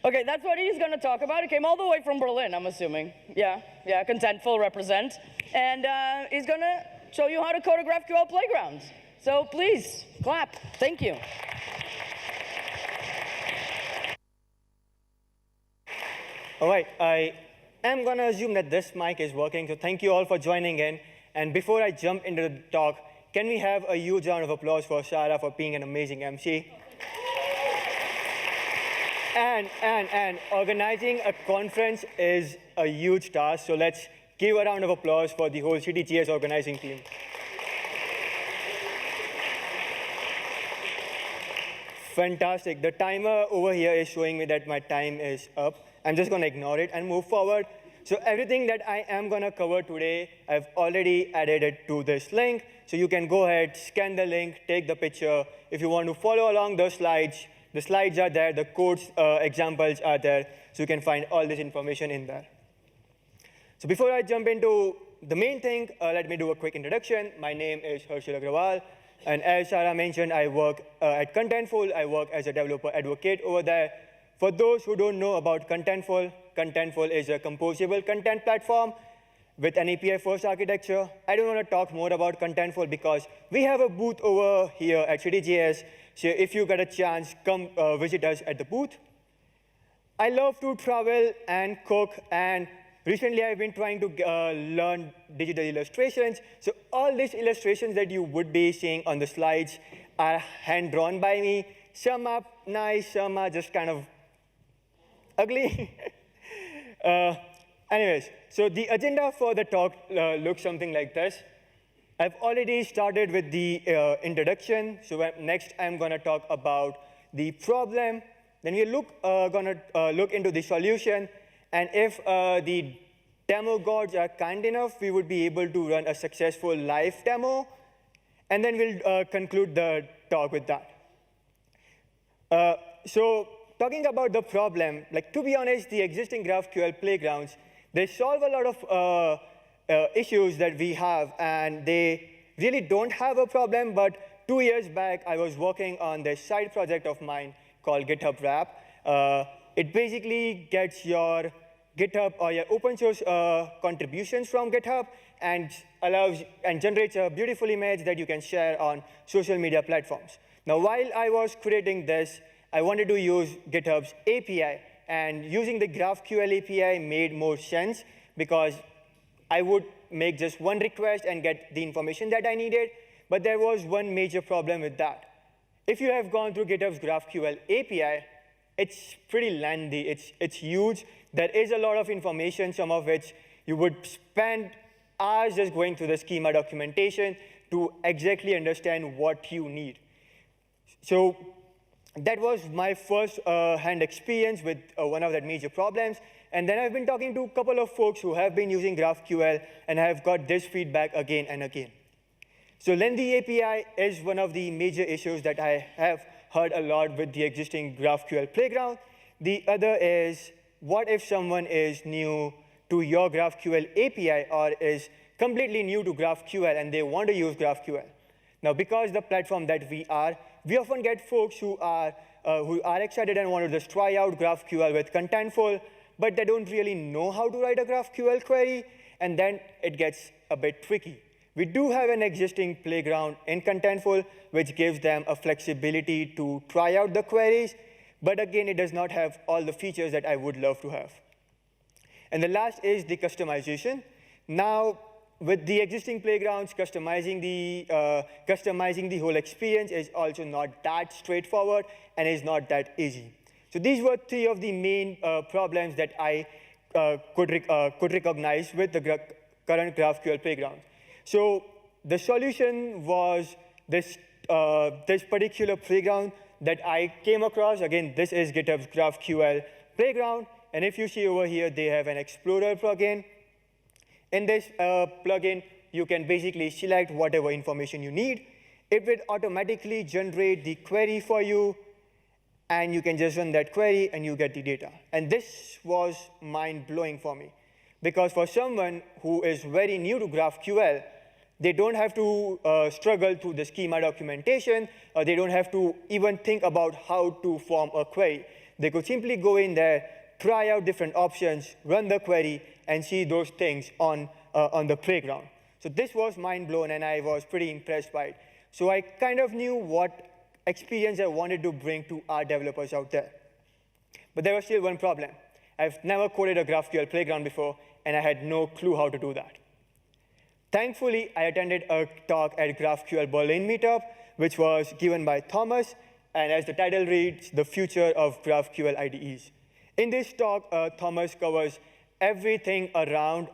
Okay, that's what he's going to talk about. He came all the way from Berlin, I'm assuming. Yeah, contentful, represent. And he's going to show you how to code a GraphQL Playground. So please, clap. Thank you. All right, I am going to assume that this mic is working, so thank you all for joining in. And before I jump into the talk, can we have a huge round of applause for Sarah for being an amazing MC? And organizing a conference is a huge task, so let's give a round of applause for the whole CTGS organizing team. Fantastic. The timer over here is showing me that my time is up. I'm just going to ignore it and move forward. So everything that I am going to cover today, I've already added it to this link. So you can go ahead, scan the link, take the picture. If you want to follow along the slides are there, the codes examples are there, so you can find all this information in there. So before I jump into the main thing, let me do a quick introduction. My name is Harshil Agrawal, and as Sarah mentioned, I work at Contentful. I work as a developer advocate over there. For those who don't know about Contentful, Contentful is a composable content platform with an API-first architecture. I don't want to talk more about Contentful because we have a booth over here at CityJS. So if you get a chance, come visit us at the booth. I love to travel and cook, and recently I've been trying to learn digital illustrations. So all these illustrations that you would be seeing on the slides are hand-drawn by me. Some are nice, some are just kind of ugly. Anyways, so the agenda for the talk looks something like this. I've already started with the introduction. So next, I'm going to talk about the problem. Then we're going to look into the solution. And if the demo gods are kind enough, we would be able to run a successful live demo. And then we'll conclude the talk with that. So talking about the problem, like, to be honest, the existing GraphQL playgrounds, they solve a lot of issues that we have, and they really don't have a problem. But 2 years back, I was working on this side project of mine called GitHub Wrap. It basically gets your GitHub or your open source contributions from GitHub and generates a beautiful image that you can share on social media platforms. Now, while I was creating this, I wanted to use GitHub's API, and using the GraphQL API made more sense because I would make just one request and get the information that I needed. But there was one major problem with that. If you have gone through GitHub's GraphQL API, it's pretty lengthy. It's huge. There is a lot of information, some of which you would spend hours just going through the schema documentation to exactly understand what you need. So that was my first-hand experience with one of that major problems. And then I've been talking to a couple of folks who have been using GraphQL and have got this feedback again and again. So lengthy API is one of the major issues that I have heard a lot with the existing GraphQL Playground. The other is, what if someone is new to your GraphQL API or is completely new to GraphQL and they want to use GraphQL? Now, because the platform that we often get folks who are excited and want to just try out GraphQL with Contentful, but they don't really know how to write a GraphQL query, and then it gets a bit tricky. We do have an existing playground in Contentful, which gives them a flexibility to try out the queries, but again, it does not have all the features that I would love to have. And the last is the customization. Now, with the existing playgrounds, customizing the whole experience is also not that straightforward and is not that easy. So these were three of the main problems that I could recognize with the current GraphQL Playground. So the solution was this particular playground that I came across. Again, this is GitHub's GraphQL Playground. And if you see over here, they have an Explorer plugin. In this plugin, you can basically select whatever information you need. It will automatically generate the query for you, and you can just run that query, and you get the data. And this was mind-blowing for me, because for someone who is very new to GraphQL, they don't have to struggle through the schema documentation, or they don't have to even think about how to form a query. they could simply go in there, try out different options, run the query, and see those things on the playground. So this was mind-blown, and I was pretty impressed by it. So I kind of knew what experience I wanted to bring to our developers out there. But there was still one problem. I've never coded a GraphQL Playground before, and I had no clue how to do that. Thankfully, I attended a talk at GraphQL Berlin meetup, which was given by Thomas, and as the title reads, The Future of GraphQL IDEs. In this talk, Thomas covers everything around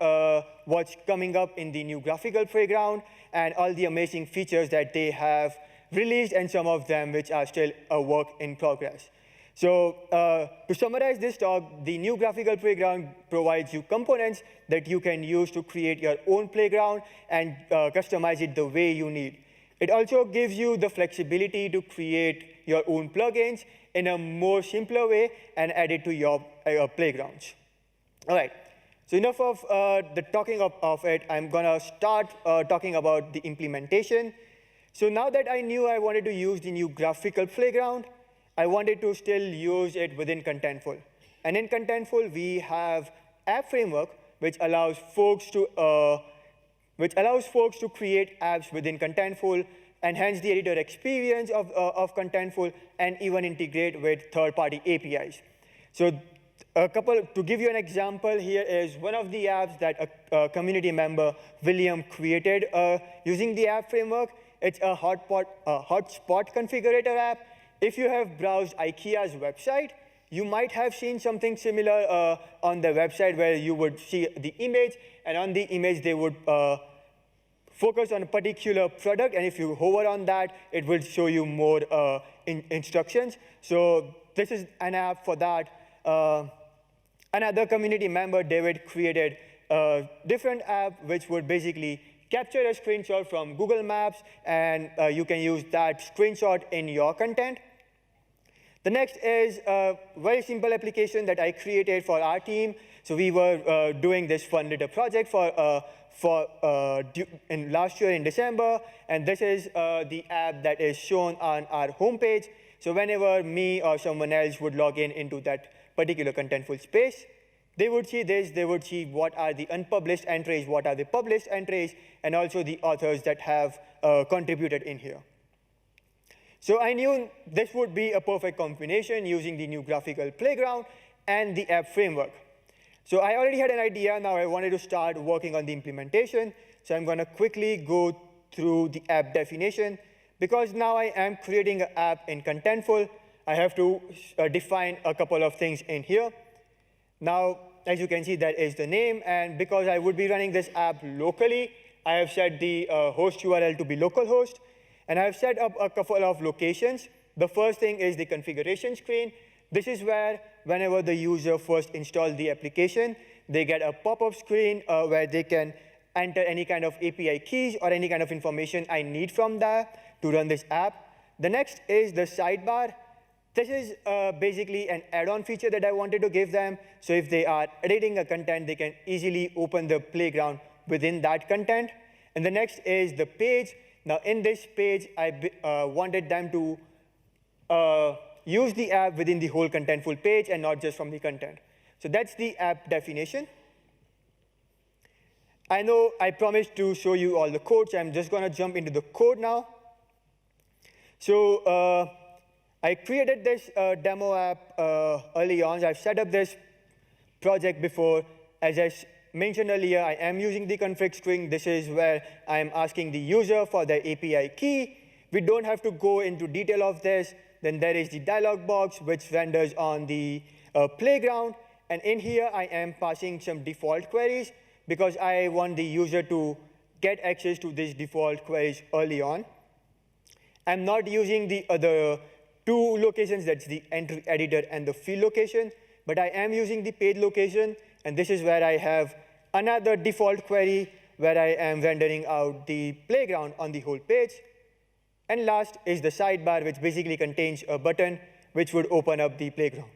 what's coming up in the new GraphiQL Playground and all the amazing features that they have released, and some of them which are still a work in progress. So to summarize this talk, the new GraphiQL Playground provides you components that you can use to create your own playground and customize it the way you need. It also gives you the flexibility to create your own plugins in a more simpler way and add it to your playgrounds. All right, so enough of the talking of it. I'm going to start talking about the implementation. So now that I knew I wanted to use the new GraphiQL Playground, I wanted to still use it within Contentful. And in Contentful, we have app framework, which allows folks to create apps within Contentful, enhance the editor experience of Contentful, and even integrate with third-party APIs. So to give you an example, here is one of the apps that a community member, William, created using the app framework. It's a hotspot configurator app. If you have browsed IKEA's website, you might have seen something similar on the website where you would see the image, and on the image they would focus on a particular product, and if you hover on that, it will show you more instructions. So this is an app for that. Another community member, David, created a different app which would basically capture a screenshot from Google Maps, and you can use that screenshot in your content. The next is a very simple application that I created for our team. So we were doing this fun little project in last year in December, and this is the app that is shown on our homepage. So whenever me or someone else would log into that particular Contentful space, they would see this. They would see what are the unpublished entries, what are the published entries, and also the authors that have contributed in here. So I knew this would be a perfect combination using the new GraphiQL Playground and the app framework. So I already had an idea. Now I wanted to start working on the implementation. So I'm going to quickly go through the app definition. Because now I am creating an app in Contentful, I have to define a couple of things in here. Now, as you can see, that is the name. And because I would be running this app locally, I have set the host URL to be localhost. And I've set up a couple of locations. The first thing is the configuration screen. This is where, whenever the user first installs the application, they get a pop-up screen where they can enter any kind of API keys or any kind of information I need from that to run this app. The next is the sidebar. This is basically an add-on feature that I wanted to give them. So if they are editing a content, they can easily open the playground within that content. And the next is the page. Now, in this page, I wanted them to use the app within the whole Contentful page and not just from the content. So that's the app definition. I know I promised to show you all the code, so I'm just going to jump into the code now. So I created this demo app early on. I've set up this project before. As I mentioned earlier, I am using the config string. This is where I'm asking the user for the API key. We don't have to go into detail of this. Then there is the dialog box, which renders on the playground. And in here, I am passing some default queries because I want the user to get access to these default queries early on. I'm not using the other two locations, that's the entry editor and the field location, but I am using the page location, and this is where I have another default query where I am rendering out the playground on the whole page. And last is the sidebar, which basically contains a button which would open up the playground.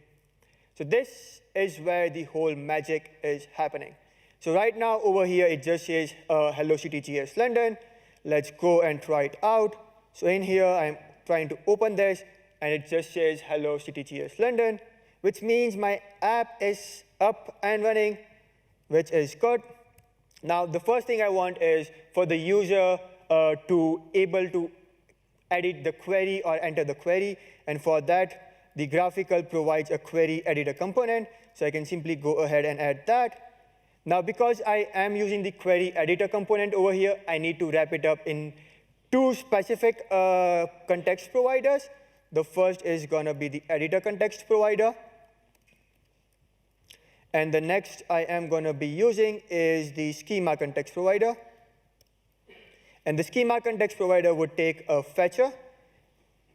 So this is where the whole magic is happening. So right now over here, it just says hello CityGS London. Let's go and try it out. So in here, I'm trying to open this, and it just says hello CityGS London. which means my app is up and running, which is good. Now, the first thing I want is for the user to able to edit the query or enter the query. And for that, the GraphiQL provides a query editor component. So I can simply go ahead and add that. Now, because I am using the query editor component over here, I need to wrap it up in two specific context providers. The first is going to be the editor context provider. And the next I am going to be using is the schema context provider. And the schema context provider would take a fetcher.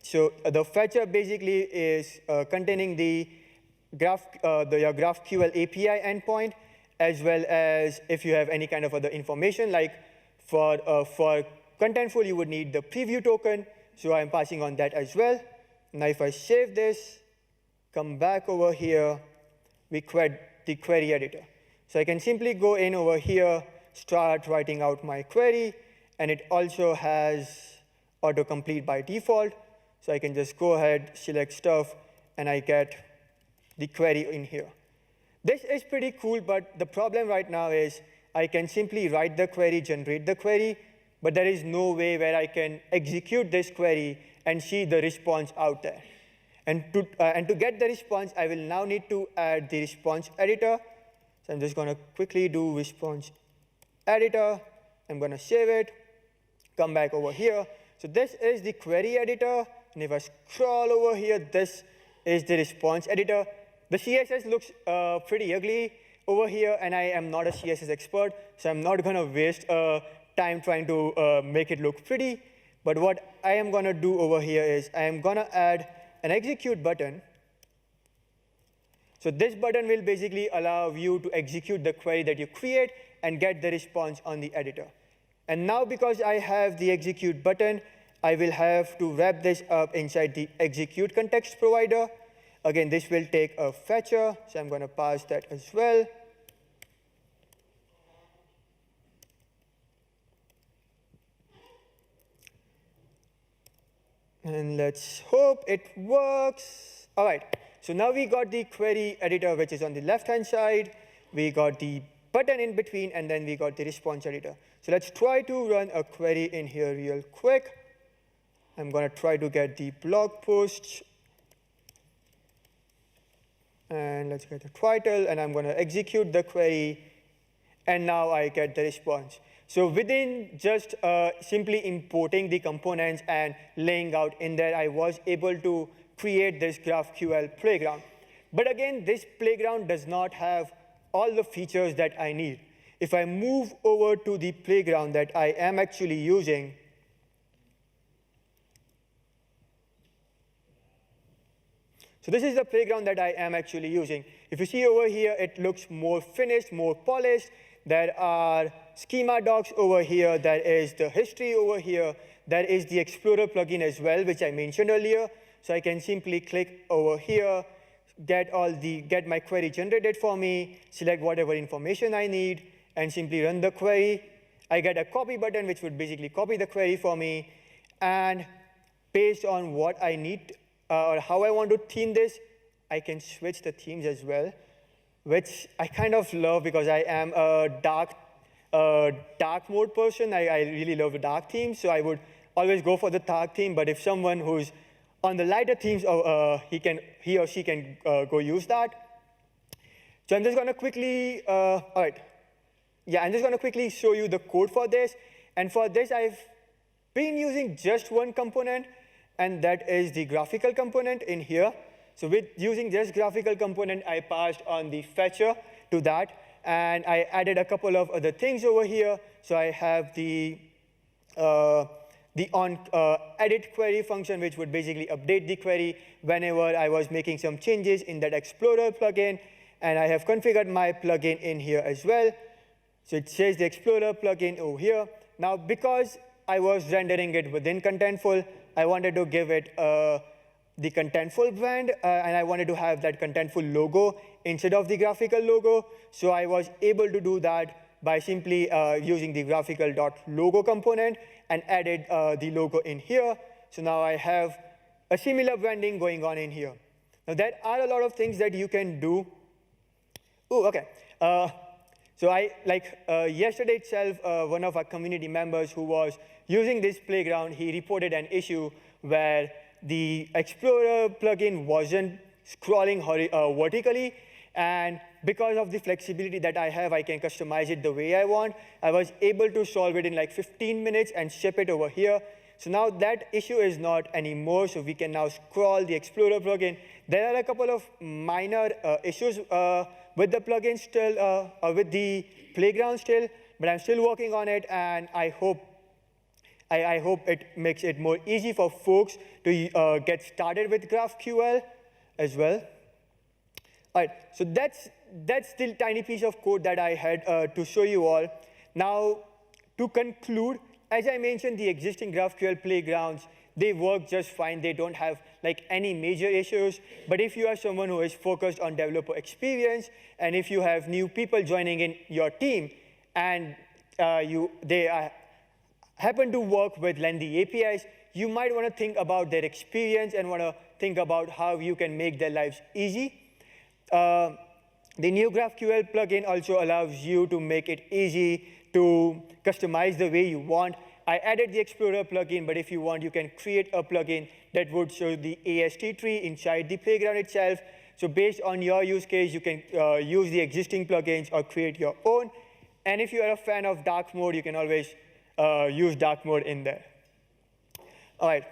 So the fetcher basically is containing the GraphQL API endpoint, as well as if you have any kind of other information, like for Contentful, you would need the preview token. So I'm passing on that as well. Now if I save this, come back over here, we create the query editor. So I can simply go in over here, start writing out my query, and it also has autocomplete by default. So I can just go ahead, select stuff, and I get the query in here. This is pretty cool, but the problem right now is I can simply write the query, generate the query, but there is no way where I can execute this query and see the response out there. And to get the response, I will now need to add the response editor. So I'm just going to quickly do response editor. I'm going to save it, come back over here. So this is the query editor. And if I scroll over here, this is the response editor. The CSS looks pretty ugly over here, and I am not a CSS expert, so I'm not going to waste time trying to make it look pretty. But what I am going to do over here is I am going to add an execute button. So this button will basically allow you to execute the query that you create and get the response on the editor. And now because I have the execute button, I will have to wrap this up inside the execute context provider. Again, this will take a fetcher, so I'm going to pass that as well. And let's hope it works. All right, so now we got the query editor, which is on the left-hand side. We got the button in between, and then we got the response editor. So let's try to run a query in here real quick. I'm going to try to get the blog post. And let's get the title, and I'm going to execute the query. And now I get the response. So within just simply importing the components and laying out in there, I was able to create this GraphQL Playground. But again, this playground does not have all the features that I need. If I move over to the playground that I am actually using, so this is the playground that I am actually using. If you see over here, it looks more finished, more polished. There are schema docs over here. There is the history over here. There is the Explorer plugin as well, which I mentioned earlier. So I can simply click over here, get my query generated for me, select whatever information I need, and simply run the query. I get a copy button, which would basically copy the query for me. And based on what I need or how I want to theme this, I can switch the themes as well, which I kind of love because I am a dark mode person. I really love the dark themes, so I would always go for the dark theme. But if someone who's on the lighter themes, he or she can go use that. So I'm just going to quickly, I'm just going to quickly show you the code for this. And for this, I've been using just one component, and that is the graphical component in here. So with using this graphical component, I passed on the fetcher to that, and I added a couple of other things over here. So I have the edit query function, which would basically update the query whenever I was making some changes in that Explorer plugin. And I have configured my plugin in here as well. So it says the Explorer plugin over here. Now, because I was rendering it within Contentful, I wanted to give it the Contentful brand, and I wanted to have that Contentful logo instead of the graphical logo. So I was able to do that by simply using the graphical.logo component and added the logo in here. So now I have a similar branding going on in here. Now, there are a lot of things that you can do. Oh, OK. So yesterday itself, one of our community members who was using this playground, he reported an issue where the Explorer plugin wasn't scrolling vertically. And because of the flexibility that I have, I can customize it the way I want. I was able to solve it in like 15 minutes and ship it over here. So now that issue is not anymore. So we can now scroll the Explorer plugin. There are a couple of minor issues with the plugin still, with the playground still, but I'm still working on it, and I hope it makes it more easy for folks to get started with GraphQL as well. All right, so that's the tiny piece of code that I had to show you all. Now, to conclude, as I mentioned, the existing GraphQL playgrounds, they work just fine. They don't have like any major issues. But if you are someone who is focused on developer experience, and if you have new people joining in your team, and they happen to work with lengthy APIs, you might want to think about their experience and want to think about how you can make their lives easy. The new GraphQL plugin also allows you to make it easy to customize the way you want. I added the Explorer plugin, but if you want, you can create a plugin that would show the AST tree inside the playground itself. So based on your use case, you can use the existing plugins or create your own. And if you are a fan of dark mode, you can always use dark mode in there. All right.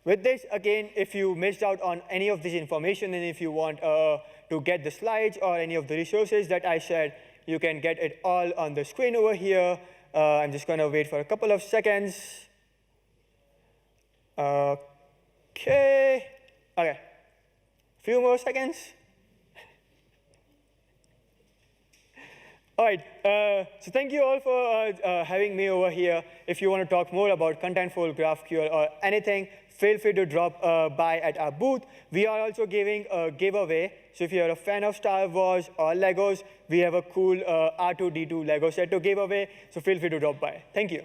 With this, again, if you missed out on any of this information, and if you want to get the slides or any of the resources that I shared, you can get it all on the screen over here. I'm just going to wait for a couple of seconds. OK. A few more seconds. All right, so thank you all for having me over here. If you want to talk more about Contentful, GraphQL, or anything, feel free to drop by at our booth. We are also giving a giveaway. So if you're a fan of Star Wars or Legos, we have a cool R2-D2 Lego set to give away. So feel free to drop by. Thank you.